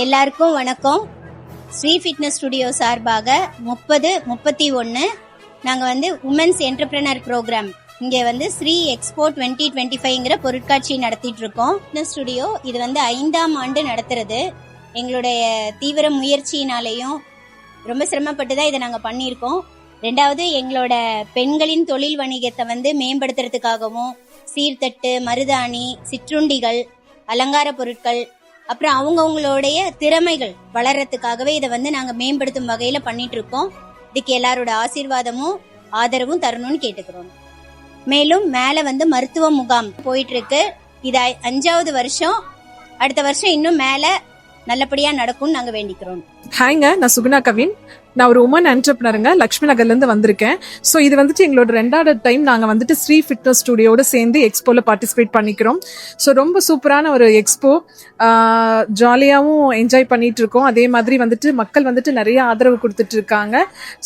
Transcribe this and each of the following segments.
எல்லாருக்கும் வணக்கம். Sri fitness studio சார்பாக 30-31 நாங்கள் வந்து உமன்ஸ் என்டர்பிரனர் ப்ரோக்ராம் இங்கே வந்து ஸ்ரீ எக்ஸ்போ 2025ங்கிற பொருட்காட்சி நடத்திட்டு இருக்கோம். ஃபிட்னஸ் ஸ்டுடியோ இது வந்து 5ஆம் ஆண்டு நடத்துறது. எங்களுடைய தீவிர முயற்சியினாலேயும் ரொம்ப சிரமப்பட்டு தான் இதை நாங்கள் பண்ணியிருக்கோம். ரெண்டாவது, எங்களோட பெண்களின் தொழில் வணிகத்தை வந்து மேம்படுத்துறதுக்காகவும் சீர்தட்டு, மருதாணி, சிற்றுண்டிகள், அலங்கார பொருட்கள், அப்புறம் அவங்கவுங்களுடைய திறமைகள் வளர்றதுக்காகவே இதை வந்து நாங்கள் மேம்படுத்தும் வகையில் பண்ணிட்டு இருக்கோம். இதுக்கு எல்லாரோட ஆசீர்வாதமும் ஆதரவும் தரணும்னு கேட்டுக்கிறோம். மேலும் மேலே வந்து மருத்துவ முகாம் போயிட்டு இருக்கு. இது 5வது வருஷம். அடுத்த வருஷம் இன்னும் மேலே நல்லபடியாக நடக்கும்னு நாங்கள் வேண்டிக்கிறோம். ஹாய்ங்க, நான் சுகுணா கவின். நான் ஒரு உமன் என்டர்பிரினருங்க, லக்ஷ்மி நகர்லேருந்து வந்திருக்கேன். ஸோ இது வந்துட்டு எங்களோட 2வது டைம் நாங்கள் வந்துட்டு ஸ்ரீ ஃபிட்னஸ் ஸ்டுடியோட சேர்ந்து எக்ஸ்போவில் பார்ட்டிசிபேட் பண்ணிக்கிறோம். ஸோ ரொம்ப சூப்பரான ஒரு எக்ஸ்போ, ஜாலியாகவும் என்ஜாய் பண்ணிட்டு இருக்கோம். அதே மாதிரி வந்துட்டு மக்கள் வந்துட்டு நிறைய ஆதரவு கொடுத்துட்டு இருக்காங்க.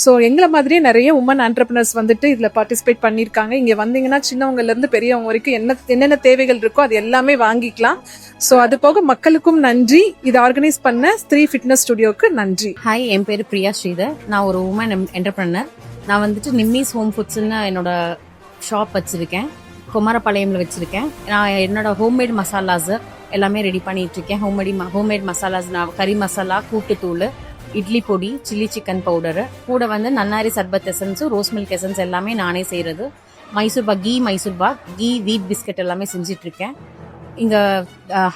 ஸோ எங்களை மாதிரியே நிறைய உமன் என்டர்பிரினர்ஸ் வந்துட்டு இதில் பார்ட்டிசிபேட் பண்ணியிருக்காங்க. இங்கே வந்தீங்கன்னா சின்னவங்கலேருந்து பெரியவங்க வரைக்கும் என்னென்ன தேவைகள் இருக்கோ அது எல்லாமே வாங்கிக்கலாம். ஸோ அது போக மக்களுக்கும் நன்றி, இதை ஆர்கனைஸ் பண்ண ஸ்ரீ ஃபிட்னஸ் ஸ்டுடியோக்கு நன்றி. ஹாய், என் பேர் பிரியா ஸ்ரீதர். நான் ஒரு உமன் என்டர்பிரனர். நான் வந்துட்டு நிம்மிஸ் ஹோம் ஃபுட்ஸ்ன்னு என்னோட ஷாப் வச்சிருக்கேன். குமாரபாளையம்ல வச்சிருக்கேன். நான் என்னோட ஹோம்மேட் மசாலாஸ் எல்லாமே ரெடி பண்ணிட்டு இருக்கேன். ஹோம்மேட் மசாலாஸ், நான் கறி மசாலா, கூட்டுத்தூள், இட்லி பொடி, சில்லி சிக்கன் பவுடரு, கூட வந்து நன்னாரி சர்பத் எசன்ஸ், ரோஸ் மில்க் எசன்ஸ் எல்லாமே நானே செய்யறது. மைசூர் பாக், கீ வீட் பிஸ்கட் எல்லாமே செஞ்சிட்டு இருக்கேன். இங்கே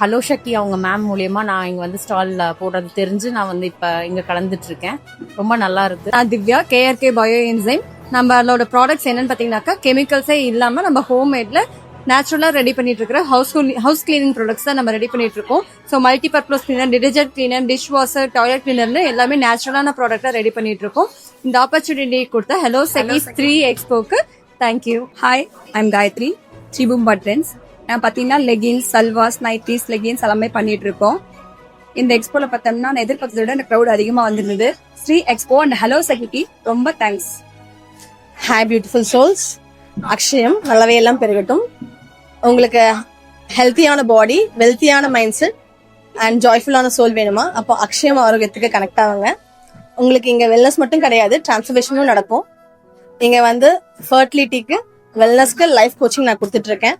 ஹலோ சக்தி அவங்க மேம் மூலியமா நான் இங்கே வந்து ஸ்டாலில் போடுறது தெரிஞ்சு நான் வந்து இப்போ இங்கே கலந்துட்டு இருக்கேன். ரொம்ப நல்லா இருக்கு. நான் திவ்யா, KRK பயோ என்சைம். நம்மளோட ப்ராடக்ட்ஸ் என்னன்னு பார்த்தீங்கன்னாக்கா கெமிக்கல்ஸே இல்லாமல் நம்ம ஹோம்மேட்ல நேச்சுரலாக ரெடி பண்ணிட்டு இருக்கிற ஹவுஸ் கிளீனிங் ப்ராடக்ட்ஸ் தான் நம்ம ரெடி பண்ணிட்டு இருக்கோம். So multipurpose cleaner, detergent cleaner, dish washer, toilet கிளீனர்னு எல்லாமே நேச்சுரலான ப்ராடக்டாக ரெடி பண்ணிட்டு இருக்கோம். இந்த ஆப்பர்ச்சுனிட்டி கொடுத்த ஹலோ சக்தி 3 எக்ஸ்போக்கு தேங்க்யூ. ஹாய், ஐம் காயத்ரி, ஸ்ரீபூம்பா ட்ரெண்ட்ஸ். நான் பார்த்தீங்கன்னா லெகின்ஸ், சல்வாஸ், நைட்டிஸ், லெகின்ஸ் எல்லாமே பண்ணிட்டு இருக்கோம். இந்த எக்ஸ்போல பார்த்தோம்னா நான் எதிர்பார்த்ததை விட இந்த க்ரௌட் அதிகமாக வந்திருந்தது. ஸ்ரீ எக்ஸ்போ அண்ட் ஹலோ சக்தி ரொம்ப thanks. Hi beautiful souls, Akshayam நல்லவே எல்லாம் பெருகட்டும். உங்களுக்கு ஹெல்த்தியான பாடி, வெல்த்தியான மைண்ட் செட் அண்ட் ஜாய்ஃபுல்லான சோல் வேணுமா? அப்போ அக்ஷயம் ஆரோக்கியத்துக்கு கனெக்ட் ஆகுங்க. உங்களுக்கு இங்கே வெல்னஸ் மட்டும் கிடையாது, டிரான்ஸ்ஃபர்மேஷனும் நடக்கும். இங்கே வந்து ஃபர்டிலிட்டிக்கு, வெல்னஸ்க்கு லைஃப் கோச்சிங் நான் கொடுத்துட்டு இருக்கேன்.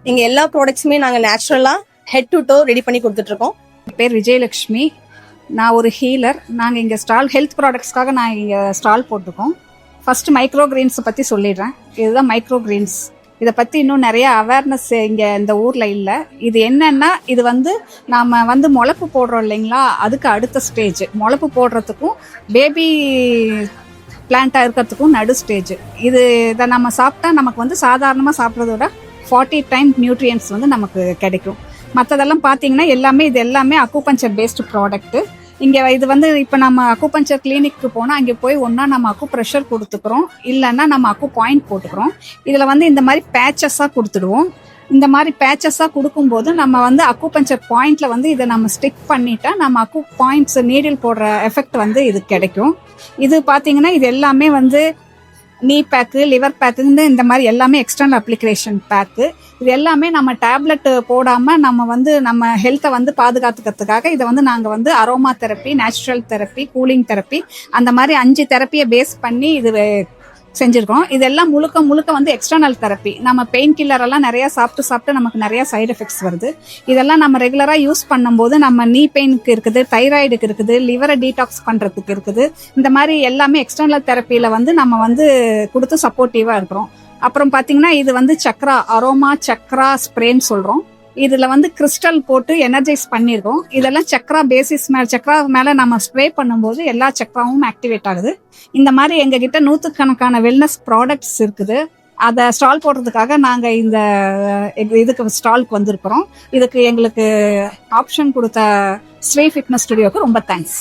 இங்கே எல்லா ப்ராடக்ட்ஸுமே நாங்கள் நேச்சுரலாக ஹெட் டு டோ ரெடி பண்ணி கொடுத்துட்ருக்கோம். என் பேர் விஜயலட்சுமி. நான் ஒரு ஹீலர். நாங்கள் இங்கே ஹெல்த் ப்ராடக்ட்ஸ்க்காக நான் இங்கே ஸ்டால் போட்டிருக்கோம். ஃபர்ஸ்ட் மைக்ரோ கிரீன்ஸை பற்றி சொல்லிடுறேன். இதுதான் மைக்ரோ கிரீன்ஸ். இதை பற்றி இன்னும் நிறைய அவேர்னஸ் இங்கே இந்த ஊரில் இல்லை. இது என்னன்னா, இது வந்து நாம் வந்து முளைப்பு போடுறோம் இல்லைங்களா, அதுக்கு அடுத்த ஸ்டேஜ். முளைப்பு போடுறதுக்கும் பேபி பிளான்ட்டாக இருக்கிறதுக்கும் நடு ஸ்டேஜ். இதை நம்ம சாப்பிட்டா நமக்கு வந்து சாதாரணமாக சாப்பிட்றத விட 40 டைம்ஸ் நியூட்ரியன்ஸ் வந்து நமக்கு கிடைக்கும். மற்றதெல்லாம் பார்த்தீங்கன்னா இது எல்லாமே அக்குபஞ்சர் பேஸ்டு ப்ராடக்ட்டு. இங்கே இது வந்து இப்போ நம்ம அக்குபஞ்சர் கிளினிக்கு போனால் அங்கே போய் ஒன்றா நம்ம அக்கு ப்ரெஷர் கொடுத்துக்கிறோம், இல்லைன்னா நம்ம அக்கு பாயிண்ட் போட்டுக்கிறோம். இதில் வந்து இந்த மாதிரி பேச்சஸாக கொடுத்துடுவோம். இந்த மாதிரி பேச்சஸாக கொடுக்கும்போது நம்ம வந்து அக்குபஞ்சர் பாயிண்ட்ல வந்து இதை நம்ம ஸ்டிக் பண்ணிட்டா நம்ம அக்கு பாயிண்ட்ஸ் நீடில் போடுற எஃபெக்ட் வந்து இது கிடைக்கும். இது பார்த்தீங்கன்னா இது எல்லாமே வந்து நீ பேக்கு, லிவர் பேக்குன்னு இந்த மாதிரி எல்லாமே எக்ஸ்டர்னல் அப்ளிகேஷன் பேக்கு. இது எல்லாமே நம்ம டேப்லெட் போடாமல் நம்ம வந்து நம்ம ஹெல்த்தை வந்து பாதுகாத்துக்கிறதுக்காக இதை வந்து நாங்கள் வந்து aroma therapy, natural therapy, cooling therapy, அந்த மாதிரி 5 தெரப்பியை பேஸ் பண்ணி இது செஞ்சுருக்கோம். இதெல்லாம் முழுக்க வந்து எக்ஸ்டர்னல் தெரப்பி. நம்ம பெயின் கில்லர் எல்லாம் நிறைய சாப்பிட்டு நமக்கு நிறைய சைடு எஃபெக்ட்ஸ் வருது. இதெல்லாம் நம்ம ரெகுலராக யூஸ் பண்ணும்போது நம்ம நீ பெயினுக்கு இருக்குது, தைராய்டுக்கு இருக்குது, லிவரை டீடாக்ஸ் பண்ணுறதுக்கு இருக்குது. இந்த மாதிரி எல்லாமே எக்ஸ்டர்னல் தெரப்பியில் வந்து நம்ம வந்து கொடுத்து சப்போர்ட்டிவாக இருக்கிறோம். அப்புறம் பார்த்தீங்கன்னா இது வந்து சக்ரா, அரோமா சக்ரா ஸ்ப்ரேன்னு சொல்கிறோம். இதில் வந்து கிறிஸ்டல் போட்டு எனர்ஜைஸ் பண்ணியிருக்கோம். இதெல்லாம் சக்ரா பேசிஸ் சக்ரா மேலே நம்ம ஸ்ப்ரே பண்ணும்போது எல்லா சக்ராவும் ஆக்டிவேட் ஆகுது. இந்த மாதிரி எங்ககிட்ட 100கணக்கான வெல்னஸ் ப்ராடக்ட்ஸ் இருக்குது. அதை ஸ்டால் போடுறதுக்காக நாங்கள் இந்த இதுக்கு ஸ்டாலுக்கு வந்திருக்கிறோம். இதுக்கு எங்களுக்கு ஆப்ஷன் கொடுத்த ஸ்ரீ ஃபிட்னஸ் ஸ்டுடியோக்கு ரொம்ப தேங்க்ஸ்.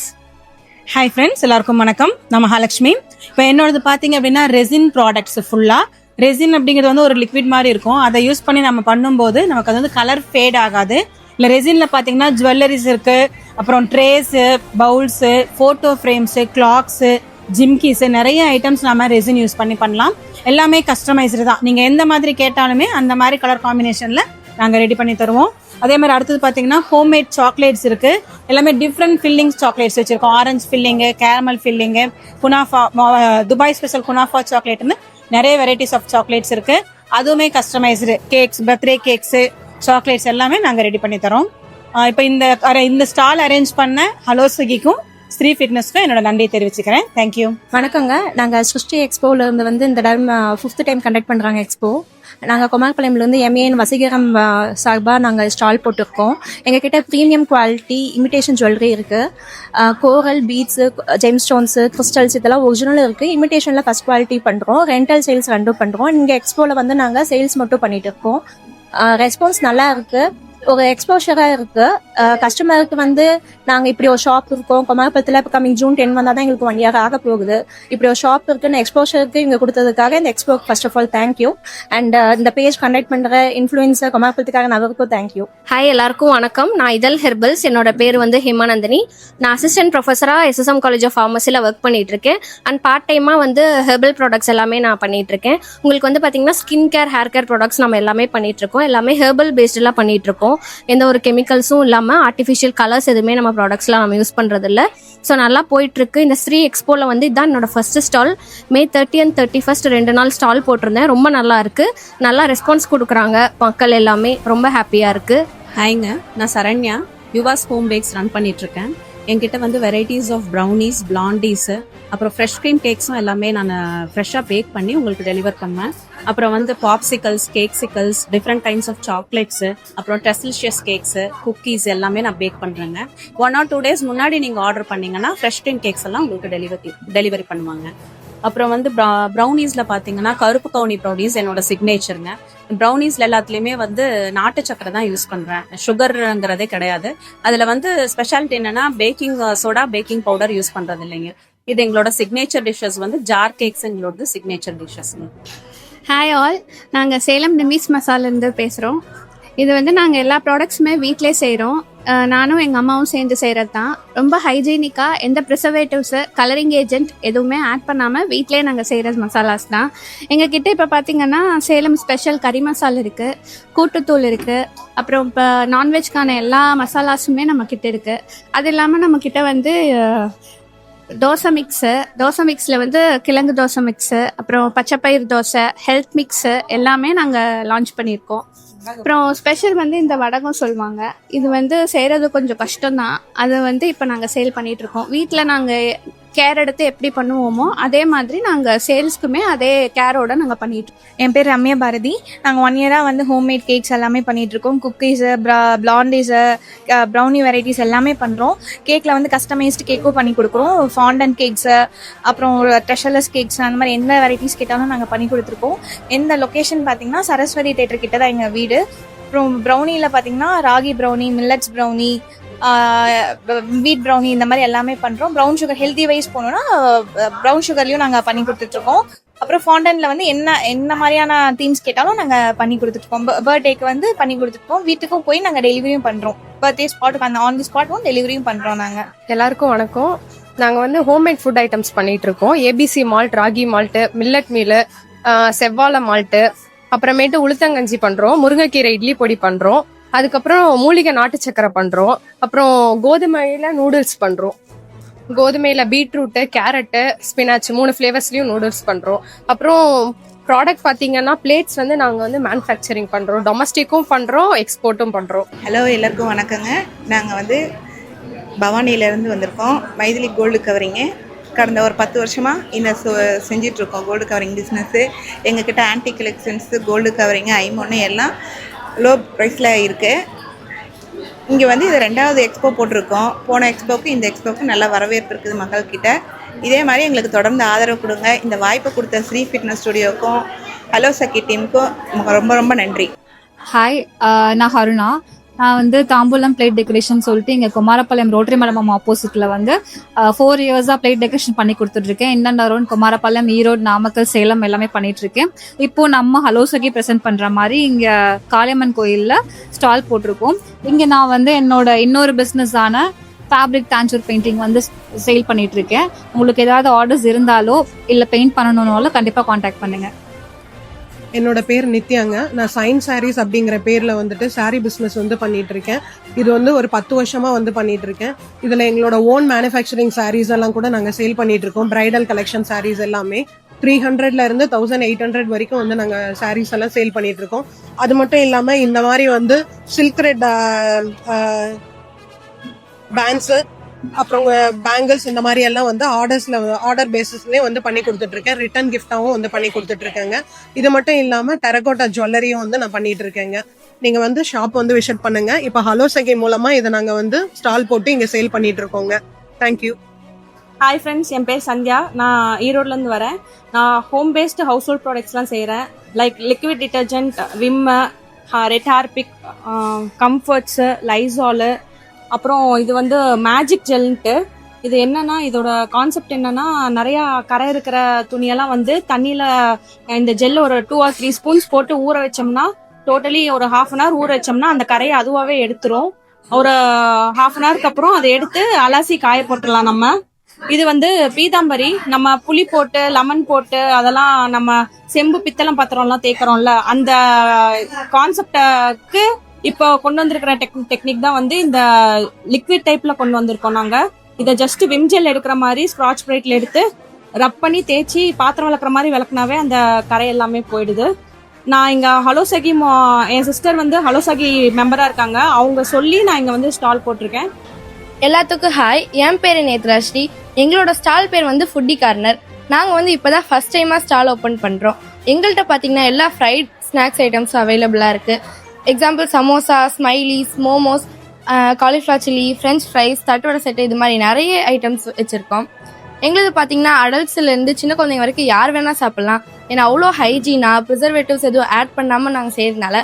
ஹாய் ஃப்ரெண்ட்ஸ், எல்லாருக்கும் வணக்கம். நான் மகாலட்சுமி. இப்போ என்னோடது பார்த்தீங்க அப்படின்னா ரெசின் ப்ராடக்ட்ஸ். ஃபுல்லாக ரெசின் அப்படிங்கிறது வந்து ஒரு லிக்விட் மாதிரி இருக்கும். அதை யூஸ் பண்ணி நம்ம பண்ணும்போது நமக்கு அது வந்து கலர் ஃபேட் ஆகாது. இல்லை ரெசினில் பார்த்தீங்கன்னா ஜுவல்லரிஸ் இருக்குது, அப்புறம் trays, bowls, photo frames, clocks, ஜிம்கீஸு, நிறைய ஐட்டம்ஸ் நம்ம ரெசின் யூஸ் பண்ணி பண்ணலாம். எல்லாமே கஸ்டமைஸ்டு தான். நீங்கள் எந்த மாதிரி கேட்டாலுமே அந்த மாதிரி கலர் காம்பினேஷனில் நாங்கள் ரெடி பண்ணி தருவோம். அதே மாதிரி அடுத்தது பார்த்தீங்கன்னா ஹோம்மேட் சாக்லேட்ஸ் இருக்கு. எல்லாமே டிஃப்ரெண்ட் ஃபில்லிங்ஸ் சாக்லேட்ஸ் வச்சிருக்கோம். ஆரஞ்சு ஃபில்லிங்கு, கேரமல் ஃபில்லிங்கு, குனாஃபா, துபாய் ஸ்பெஷல் குனாஃபா சாக்லேட்னு நிறைய வெரைட்டிஸ் ஆஃப் சாக்லேட்ஸ் இருக்கு. அதுவுமே customised cakes, birthday cakes, chocolates எல்லாமே நாங்கள் ரெடி பண்ணி தரோம். இப்போ இந்த ஸ்டால் அரேஞ்ச் பண்ண ஹலோ ஸ்விக்கிக்கும் ஸ்ரீ ஃபிட்னஸ்க்கு என்னோட நன்றியை தெரிவிச்சுக்கிறேன். தேங்க்யூ. வணக்கங்க. நாங்கள் சிருஷ்டி எக்ஸ்போவில் இருந்து வந்து இந்த டைம் 5th டைம் கண்டக்ட் பண்ணுறாங்க எக்ஸ்போ. நாங்கள் குமாரபாளையம்லேருந்து எம்ஏஎன் வசீகரம் சார்பாக நாங்கள் ஸ்டால் போட்டிருக்கோம். எங்ககிட்ட ப்ரீமியம் குவாலிட்டி இமிடேஷன் ஜுவல்லரி இருக்குது. கோரல், பீட்ஸு, ஜெம் ஸ்டோன்ஸு, கிறிஸ்டல்ஸ் இதெல்லாம் ஒரிஜினல் இருக்குது. இமிடேஷனில் ஃபஸ்ட் குவாலிட்டி பண்ணுறோம். ரெண்டல் சேல்ஸ் ரெண்டும் பண்ணுறோம். இங்கே எக்ஸ்போவில் வந்து நாங்கள் சேல்ஸ் மட்டும் பண்ணிட்டு இருக்கோம். ரெஸ்பான்ஸ் நல்லா இருக்குது. ஒரு எக்ஸ்போஷராக இருக்குது. கஸ்டமருக்கு வந்து நாங்கள் இப்படி ஒரு ஷாப் இருக்கோம் குமாரபாளையத்தில், இப்போ கம்மிங் June 10 வந்தால் தான் எங்களுக்கு 1 year ஆக போகுது. இப்படி ஒரு ஷாப் இருக்குன்னு எக்ஸ்போஷருக்கு இங்கே கொடுத்ததுக்காக இந்த expo first of all thank you. And இந்த பேஜ் கண்டக்ட் பண்ணுற இன்ஃப்ளூயன்சர் குமாரபாளையத்துக்காக நகருக்கும் தேங்க்யூ. ஹாய், எல்லாருக்கும் வணக்கம். நான் இதழ் ஹெர்பல்ஸ். என்னோட பேர் வந்து ஹேமானந்தினி. நான் அசிஸ்டன்ட் ப்ரொஃபஸராக SSM காலேஜ் ஆஃப் ஃபார்மசியில் ஒர்க் பண்ணிட்டு இருக்கேன். அண்ட் பார்ட் டைமாக வந்து ஹெர்பல் ப்ராடக்ட்ஸ் எல்லாமே நான் பண்ணிட்டு இருக்கேன். உங்களுக்கு வந்து பார்த்தீங்கன்னா skin care, hair care products நம்ம எல்லாமே பண்ணிட்டு இருக்கோம். எல்லாமே ஹெர்பல் பேஸ்டெல்லாம் பண்ணிட்டு இருக்கோம். எந்த ஒரு கெமிக்கல்ஸும் இல்லாமல் ஆர்டிஃபிஷியல் கலர்ஸ் எதுவுமே நம்ம ப்ராடக்ட்ஸ்லாம் நம்ம யூஸ் பண்ணுறது இல்லை. ஸோ நல்லா போயிட்டு இருக்கு. இந்த ஸ்ரீ எக்ஸ்போவில் வந்து இதுதான் என்னோட ஃபர்ஸ்ட் ஸ்டால். May 30 and 31 2 நாள் ஸ்டால் போட்டிருந்தேன். ரொம்ப நல்லா இருக்கு. நல்லா ரெஸ்பான்ஸ் கொடுக்குறாங்க மக்கள் எல்லாமே. ரொம்ப ஹாப்பியாக இருக்கு. ஹாய்ங்க, நான் சரண்யா. யுவாஸ் ஹோம் பேக்ஸ் ரன் பண்ணிட்டு இருக்கேன். என்கிட்ட வந்து வெரைட்டிஸ் ஆஃப் ப்ரௌனிஸ், பிளாண்டீஸு, அப்புறம் ஃப்ரெஷ் க்ரீம் கேக்ஸும் எல்லாமே நான் ஃப்ரெஷ்ஷாக பேக் பண்ணி உங்களுக்கு டெலிவர் பண்ணுவேன். அப்புறம் வந்து popsicles, cakesicles, different kinds of chocolates, அப்புறம் டெஸ்லிஷியஸ் கேக்ஸு, குக்கீஸ் எல்லாமே நான் பேக் பண்ணுறேங்க. 1 or 2 days முன்னாடி நீங்கள் ஆர்டர் பண்ணீங்கன்னா ஃப்ரெஷ் க்ரீம் கேக்ஸ் எல்லாம் உங்களுக்கு டெலிவரி பண்ணுவாங்க. அப்புறம் வந்து ப்ரௌனீஸில் பார்த்தீங்கன்னா கருப்பு கவுனி ப்ரௌனீஸ் என்னோட சிக்னேச்சருங்க. ப்ரௌனீஸில் எல்லாத்துலேயுமே வந்து நாட்டு சக்கரை தான் யூஸ் பண்ணுறேன். சுகருங்கிறதே கிடையாது. அதில் வந்து ஸ்பெஷாலிட்டி என்னென்னா baking soda, baking powder use பண்ணுறது இல்லைங்க. இது எங்களோட சிக்னேச்சர் டிஷ்ஷஸ். வந்து ஜார் கேக்ஸ் எங்களோட சிக்னேச்சர் டிஷ்ஷஸ்ங்க. ஹாய் ஆல், நாங்கள் சேலம் நிமிஸ் மசாலேருந்து பேசுகிறோம். இது வந்து நாங்கள் எல்லா ப்ராடக்ட்ஸுமே வீட்டிலே செய்கிறோம். நானும் எங்கள் அம்மாவும் சேர்ந்து செய்கிறது தான். ரொம்ப ஹைஜீனிக்காக, எந்த ப்ரிசர்வேட்டிவ்ஸு, கலரிங் ஏஜென்ட் எதுவுமே ஆட் பண்ணாமல் வீட்டிலே நாங்கள் செய்கிற மசாலாஸ் தான். எங்ககிட்ட இப்போ பார்த்திங்கன்னா சேலம் ஸ்பெஷல் கறி மசாலா இருக்குது, கூட்டுத்தூள் இருக்குது, அப்புறம் இப்போ நான்வெஜ்க்கான எல்லா மசாலாஸுமே நம்மக்கிட்ட இருக்குது. அது இல்லாமல் நம்மக்கிட்ட வந்து தோசை மிக்ஸில் வந்து கிழங்கு தோசை மிக்ஸு, அப்புறம் பச்சைப்பயிர் தோசை, ஹெல்த் மிக்ஸு எல்லாமே நாங்கள் லான்ச் பண்ணியிருக்கோம். அப்புறம் ஸ்பெஷல் வந்து இந்த வடகம் சொல்லுவாங்க. இது வந்து செய்கிறது கொஞ்சம் கஷ்டம்தான். அதை வந்து இப்போ நாங்கள் சேல் பண்ணிகிட்ருக்கோம். வீட்டில் நாங்கள் கேர் எடுத்து எப்படி பண்ணுவோமோ அதே மாதிரி நாங்கள் சேல்ஸ்க்குமே அதே கேரோட நாங்கள் பண்ணிட்டு. என் பேர் ரம்யா பாரதி. நாங்கள் 1 year வந்து ஹோம்மேட் கேக்ஸ் எல்லாமே பண்ணிகிட்ருக்கோம். குக்கீஸு, பிளாண்டீஸு, ப்ரௌனி வெரைட்டிஸ் எல்லாமே பண்ணுறோம். கேக்கில் வந்து கஸ்டமைஸ்டு கேக்கும் பண்ணி கொடுக்குறோம். ஃபாண்டன் கேக்ஸு, அப்புறம் ட்ரெஷர்லெஸ் கேக்ஸ், அந்த மாதிரி எந்த வெரைட்டிஸ் கேட்டாலும் நாங்கள் பண்ணி கொடுத்துருக்கோம். எந்த லொக்கேஷன் பார்த்தீங்கன்னா சரஸ்வதி தேட்டர் கிட்ட தான் எங்கள் வீடு. அப்புறம் ப்ரௌனியில் பார்த்தீங்கன்னா ராகி ப்ரௌனி, மில்லட்ஸ் ப்ரௌனி, வீட் ப்ரௌனி இந்த மாதிரி எல்லாமே பண்ணுறோம். ப்ரௌன் சுகர் ஹெல்தி வைஸ் போனோம்னா ப்ரௌன் சுகர்லையும் நாங்கள் பண்ணி கொடுத்துட்ருக்கோம். அப்புறம் ஃபாண்டனில் வந்து என்ன மாதிரியான தீம்ஸ் கேட்டாலும் நாங்கள் பண்ணி கொடுத்துட்ருக்கோம். பர்த்டேக்கு வந்து பண்ணி கொடுத்துருக்கோம். வீட்டுக்கும் போய் நாங்கள் டெலிவரியும் பண்ணுறோம். பர்த்டே ஸ்பாட்டுக்கு அந்த ஆன் தி ஸ்பாட்டும் டெலிவரியும் பண்ணுறோம். நாங்கள் எல்லாருக்கும் வணக்கம். நாங்கள் வந்து ஹோம்மேட் ஃபுட் ஐட்டம்ஸ் பண்ணிட்டு இருக்கோம். ABC malt, ragi malt, millet meal, செவ்வாழை மால்ட்டு, அப்புறமேட்டு உளுத்தங்கஞ்சி பண்ணுறோம். முருங்கைக்கீரை இட்லி பொடி பண்ணுறோம். அதுக்கப்புறம் மூலிகை நாட்டு சக்கரை பண்ணுறோம். அப்புறம் கோதுமையில் நூடுல்ஸ் பண்ணுறோம். கோதுமையில் பீட்ரூட்டு, கேரட்டு, ஸ்பினாச் 3 ஃப்ளேவர்ஸ்லையும் நூடுல்ஸ் பண்ணுறோம். அப்புறம் ப்ராடக்ட் பார்த்தீங்கன்னா பிளேட்ஸ் வந்து நாங்கள் வந்து மேனுஃபேக்சரிங் பண்ணுறோம். டொமஸ்டிக்கும் பண்ணுறோம், எக்ஸ்போர்ட்டும் பண்ணுறோம். ஹலோ, எல்லாருக்கும் வணக்கங்க. நாங்கள் வந்து பவானியிலேருந்து வந்திருக்கோம். Maithili gold covering. கடந்த ஒரு 10 வருஷமாக இந்த செஞ்சிட்ருக்கோம் கோல்டு கவரிங் பிஸ்னஸ்ஸு. எங்ககிட்ட ஆன்டி கலெக்ஷன்ஸு, கோல்டு கவரிங்கு, ஐமொன்னு எல்லாம் லோ ப்ரைஸில் இருக்குது. இங்கே வந்து இது 2வது எக்ஸ்போ போட்டிருக்கோம். போன எக்ஸ்போவுக்கு இந்த எக்ஸ்போவுக்கு நல்ல வரவேற்பு இருக்குது மக்கள்கிட்ட. இதே மாதிரி எங்களுக்கு தொடர்ந்து ஆதரவு கொடுங்க. இந்த வாய்ப்பு கொடுத்த ஸ்ரீ ஃபிட்னஸ் ஸ்டுடியோக்கும் ஹலோ சக்கி டீமுக்கும் ரொம்ப ரொம்ப நன்றி. ஹாய், நான் ஹருணா. நான் வந்து தாம்பூலம் பிளேட் டெக்கரேஷன் சொல்லிட்டு இங்கே குமாரபாளையம் ரோட்டரி மண்டபம் ஆப்போசிட்டில் வந்து 4 yearsஆக பிளேட் டெக்கரேஷன் பண்ணி கொடுத்துட்ருக்கேன். இன்னண்ட் அரௌண்ட் குமாரபாளையம், ஈரோடு, நாமக்கல், சேலம் எல்லாமே பண்ணிகிட்ருக்கேன். இப்போது நம்ம ஹலோ சகி ப்ரெசென்ட் பண்ணுற மாதிரி இங்கே காளியம்மன் கோயிலில் ஸ்டால் போட்டிருக்கோம். இங்கே நான் வந்து என்னோட இன்னொரு பிஸ்னஸான ஃபேப்ரிக் டான்ச்சூர் பெயிண்டிங் வந்து சேல் பண்ணிகிட்ருக்கேன். உங்களுக்கு ஏதாவது ஆர்டர்ஸ் இருந்தாலோ இல்லை பெயிண்ட் பண்ணணுன்னாலும் கண்டிப்பாக காண்டாக்ட் பண்ணுங்கள். என்னோட பேர் நித்யாங்க. நான் சயின்ஸ் சாரீஸ் அப்படிங்கிற பேர்ல வந்துட்டு சாரீ பிஸ்னஸ் வந்து பண்ணிட்டு இருக்கேன். இது வந்து ஒரு 10 வருஷமா வந்து பண்ணிட்டு இருக்கேன். இதுல எங்களோட ஓன் மேனுஃபேக்சரிங் சாரீஸ் எல்லாம் கூட நாங்க சேல் பண்ணிட்டு இருக்கோம். பிரைடல் கலெக்ஷன் சாரீஸ் எல்லாமே 300ல இருந்து 1800 வரைக்கும் வந்து நாங்க சாரீஸ் எல்லாம் சேல் பண்ணிட்டு இருக்கோம். அது மட்டும் இல்லாம இந்த மாதிரி வந்து சில்க் ரெட் பேண்ட்ஸ் அப்புறம் பேங்கிள்ஸ் இந்த மாதிரி எல்லாம் வந்து ஆர்டர் பேசிஸ்லயே வந்து பண்ணி கொடுத்துட்டு இருக்கேன். ரிட்டர்ன் கிஃப்டாவும் வந்து பண்ணி கொடுத்துட்டு இருக்கேங்க. இது மட்டும் இல்லாம டெரகோட்டா ஜுவல்லரியும் வந்து நான் பண்ணிட்டு இருக்கேங்க. நீங்க வந்து ஷாப் வந்து விசிட் பண்ணுங்க. இப்ப ஹலோ சகி மூலமா இதை நாங்க வந்து ஸ்டால் போட்டு இங்க சேல் பண்ணிட்டு இருக்கோங்க. தேங்க்யூ. ஹாய் ஃப்ரெண்ட்ஸ், என் பேர் சந்தியா. நான் ஈரோட்லேருந்து வரேன். நான் ஹோம் பேஸ்டு ஹவுஸ் ஹோல்ட் ப்ராடக்ட்ஸ்லாம் செய்கிறேன். Like liquid detergent, Vim, red Harpic, comforts, Lizol, அப்புறம் இது வந்து மேஜிக் ஜெல்ன்ட்டு. இது என்னன்னா, இதோட கான்செப்ட் என்னன்னா, நிறையா கரை இருக்கிற துணியெல்லாம் வந்து தண்ணியில் இந்த ஜெல் ஒரு 2 or 3 ஸ்பூன்ஸ் போட்டு ஊற வச்சோம்னா, டோட்டலி ஒரு 1/2 hour ஊற வச்சோம்னா அந்த கரையை அதுவாகவே எடுத்துரும். ஒரு 1/2 hourக்கு அப்புறம் அதை எடுத்து அலசி காய போட்டுடலாம் நம்ம. இது வந்து பீதாம்பரி, நம்ம புளி போட்டு லெமன் போட்டு அதெல்லாம் நம்ம செம்பு பித்தளம் பாத்திரம்லாம் தேய்க்கிறோம்ல, அந்த கான்செப்டுக்கு இப்போ கொண்டு வந்திருக்கிற டெக்னிக் தான் வந்து இந்த லிக்விட் டைப்ல கொண்டு வந்திருக்கோம். நாங்க இதை ஜஸ்ட் விம் ஜெல் எடுக்கிற மாதிரி ஸ்காட்ச் பிரைட்ல எடுத்து ரப் பண்ணி தேய்ச்சி பாத்திரம் விளக்குற மாதிரி விளக்குனாவே அந்த கரை எல்லாமே போயிடுது. நான் இங்க ஹலோ சகி, என் சிஸ்டர் வந்து ஹலோ சகி மெம்பரா இருக்காங்க. அவங்க சொல்லி நான் இங்க வந்து ஸ்டால் போட்டிருக்கேன். எல்லாத்துக்கும் ஹாய், என் பேர் நேத்ராஸ்ரீ. எங்களோட ஸ்டால் பேர் வந்து ஃபுட்டி கார்னர். நாங்கள் வந்து இப்போ தான் ஃபஸ்ட் டைமாக ஸ்டால் ஓப்பன் பண்ணுறோம். எங்கள்கிட்ட பார்த்தீங்கன்னா எல்லா ஃப்ரைட் ஸ்நாக்ஸ் ஐட்டம்ஸும் அவைலபிளாக இருக்குது. Example samosa, smileys, momos, cauliflower chilli, French fries, தட்டுவடை செட்டு, இது மாதிரி நிறைய ஐட்டம்ஸ் வச்சுருக்கோம். எங்களுக்கு பார்த்தீங்கன்னா அடல்ட்ஸ்லேருந்து சின்ன குழந்தைங்க வரைக்கும் யார் வேணால் சாப்பிட்லாம். ஏன்னா அவ்வளோ ஹைஜீனாக ப்ரிசர்வேட்டிவ்ஸ் எதுவும் ஆட் பண்ணாமல் நாங்கள் செய்கிறதுனால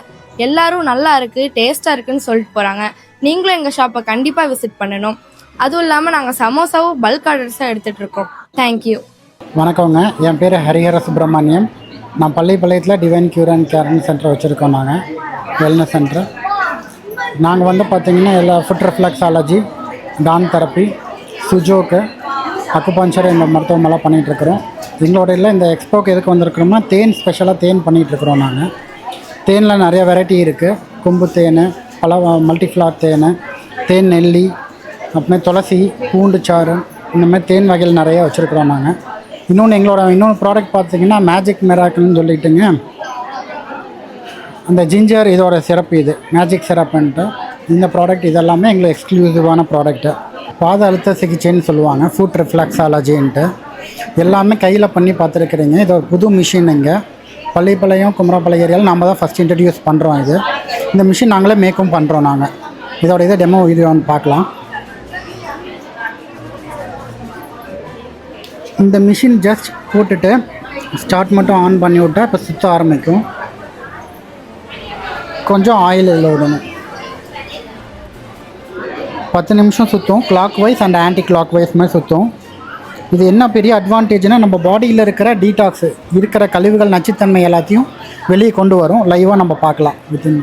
எல்லாரும் நல்லா இருக்குது, டேஸ்ட்டாக இருக்குன்னு சொல்லிட்டு போகிறாங்க. நீங்களும் எங்கள் ஷாப்பை கண்டிப்பாக விசிட் பண்ணணும். அதுவும் இல்லாமல் நாங்கள் சமோசாவும் பல்க் ஆர்டர்ஸாக எடுத்துகிட்டு இருக்கோம். தேங்க்யூ. வணக்கங்க, என் பேர் ஹரிஹர சுப்பிரமணியம். நான் பள்ளிப்பாளையத்தில் divine cure and caring centre வச்சுருக்கோம். நாங்கள் வெல்னஸ் சென்டர். நாங்கள் வந்து பார்த்திங்கன்னா எல்லா ஃபுட் ரிஃப்ளெக்ஸாலஜி, டான் தெரப்பி, சுஜோக்கு, அக்குபஞ்சர் இந்த மருத்துவமெல்லாம் பண்ணிகிட்ருக்குறோம். எங்களோட இல்லை இந்த எக்ஸ்போக்கு எதுக்கு வந்திருக்கிறோம்னா தேன் ஸ்பெஷலாக தேன் பண்ணிகிட்ருக்குறோம். நாங்கள் தேனில் நிறைய வெரைட்டி இருக்குது. கொம்பு தேன், பல மல்டிஃப்ளார் தேன், தேன் நெல்லி, அப்புறமே துளசி, பூண்டு சாறு, இந்த மாதிரி தேன் வகைகள் நிறைய வச்சுருக்குறோம். நாங்கள் இன்னொன்று ப்ராடக்ட் பார்த்திங்கன்னா மேஜிக் மிராக்கிள்னு சொல்லிட்டுங்க, அந்த ஜிஞ்சர் இதோட சிறப்பு, இது மேஜிக் சிரப்புன்ட்டு இந்த ப்ராடக்ட். இதெல்லாமே எங்களுக்கு எக்ஸ்க்ளூசிவான ப்ராடக்ட்டு. பாத அழுத்த சிகிச்சைன்னு சொல்லுவாங்க, ஃபுட் ரிஃப்ளெக்ஸாலஜின்ட்டு. எல்லாமே கையில் பண்ணி பார்த்துருக்குறீங்க. இது ஒரு புது மிஷின். இங்கே பள்ளிப்பாளையம், குமரப்பாளையம் ஏரியாவில் நம்ம தான் ஃபஸ்ட் இன்ட்ரடியூஸ் பண்ணுறோம். இந்த மிஷின் நாங்களே மேக்கும் பண்ணுறோம். நாங்கள் இதோட இதை டெமோ வீடியோன்னு பார்க்கலாம். இந்த மிஷின் ஜஸ்ட் போட்டுட்டு ஸ்டார்ட் மட்டும் ஆன் பண்ணி விட்டால் இப்போ சுற்ற ஆரம்பிக்கும். கொஞ்சம் ஆயில் இதில் விடணும். 10 நிமிஷம் சுற்றும். Clockwise and anticlockwise மாதிரி சுற்றும். இது என்ன பெரிய அட்வான்டேஜ்னால் நம்ம பாடியில் இருக்கிற டீடாக்ஸு, இருக்கிற கழிவுகள், நச்சுத்தன்மை எல்லாத்தையும் வெளியே கொண்டு வரும். லைவாக நம்ம பார்க்கலாம். Within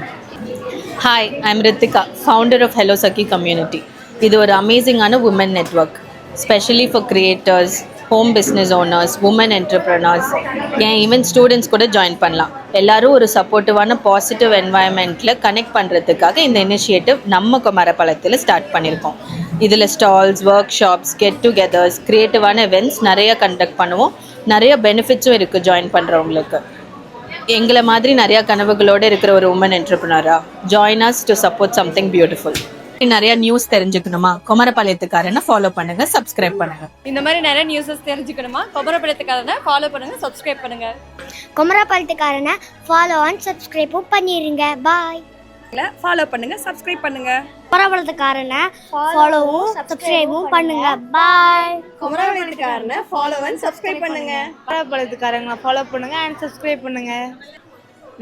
hi, I'm Rithika, founder of hello Sakhi community. இது ஒரு அமேசிங்கான woman network, specially for creators, home business owners, woman entrepreneurs, and even students கூட ஜாயின் பண்ணலாம். எல்லோரும் ஒரு சப்போர்ட்டிவான பாசிட்டிவ் என்வாயன்மெண்ட்டில் கனெக்ட் பண்ணுறதுக்காக இந்த இனிஷியேட்டிவ் நம்ம குமாரபாளையத்தில் ஸ்டார்ட் பண்ணியிருக்கோம். இதில் stalls, workshops, get togethers, க்ரியேட்டிவான events நிறைய கண்டக்ட் பண்ணுவோம். நிறைய பெனிஃபிட்ஸும் இருக்குது ஜாயின் பண்ணுறவங்களுக்கு. எங்களை மாதிரி நிறையா கனவுகளோடு இருக்கிற ஒரு உமன் என்டர்ப்ரனராக join us to support something beautiful. நிறைய நியூஸ் தெரிஞ்சுக்கணுமா? குமரபாளையத்துக்காரனை ஃபாலோ பண்ணுங்க, சப்ஸ்கிரைப் பண்ணுங்க. இந்த மாதிரி நிறைய நியூஸஸ் தெரிஞ்சுக்கணுமா? குமரபாளையத்துக்காரனை ஃபாலோ பண்ணுங்க, சப்ஸ்கிரைப் பண்ணுங்க. குமரபாளையத்துக்காரனை ஃபாலோ அண்ட் சப்ஸ்கிரைபும் பண்ணிருங்க. பாய். ஃபாலோ பண்ணுங்க, சப்ஸ்கிரைப் பண்ணுங்க. குமரபாளையத்துக்காரனை ஃபாலோவும் சப்ஸ்கிரைபும் பண்ணுங்க. பாய். குமரபாளையத்துக்காரனை ஃபாலோ அண்ட் சப்ஸ்கிரைப் பண்ணுங்க. குமரபாளையத்துக்காரங்களை ஃபாலோ பண்ணுங்க அண்ட் சப்ஸ்கிரைப் பண்ணுங்க.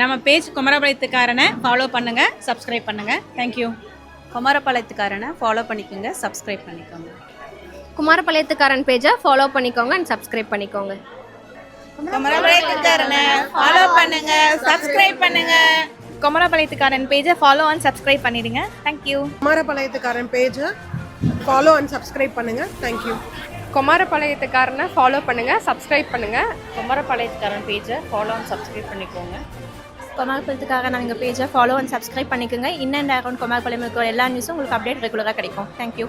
நம்ம பேஜ் குமரபாளையத்துக்காரனை ஃபாலோ பண்ணுங்க, சப்ஸ்கிரைப் பண்ணுங்க. தேங்க்யூ. குமாரபாளையத்துக்காரனை ஃபாலோ பண்ணிக்கோங்க, சப்ஸ்கிரைப் பண்ணிக்கோங்க. குமாரபாளையத்துக்காரன் பேஜை ஃபாலோ பண்ணிக்கோங்க அண்ட் சப்ஸ்கிரைப் பண்ணிக்கோங்க. குமரபாளையத்துக்காரனை ஃபாலோ பண்ணுங்க, சப்ஸ்கிரைப் பண்ணுங்க. குமரபாளையத்துக்காரன் பேஜை ஃபாலோ அண்ட் சப்ஸ்கிரைப் பண்ணிடுங்க. தேங்க்யூ. குமாரபாளையத்துக்காரன் பேஜை ஃபாலோ அண்ட் சப்ஸ்கிரைப் பண்ணுங்க. தேங்க்யூ. குமாரபாளையத்துக்காரனை ஃபாலோ பண்ணுங்கள், சப்ஸ்கிரைப் பண்ணுங்கள். குமரபாளையத்துக்காரன் பேஜை ஃபாலோ அண்ட் சப்ஸ்கிரைப் பண்ணிக்கோங்க. குமாரபாளையத்துக்காக நாங்கள் பேஜை ஃபாலோ அண்ட் சப்ஸ்கிரைப் பண்ணிக்கோங்க. இன்னும் அரௌண்ட் குமாரபாளையம் இருக்கிற எல்லா நியூஸும் உங்களுக்கு அப்டேட் ரெகுலராக கிடைக்கும். தேங்க்யூ.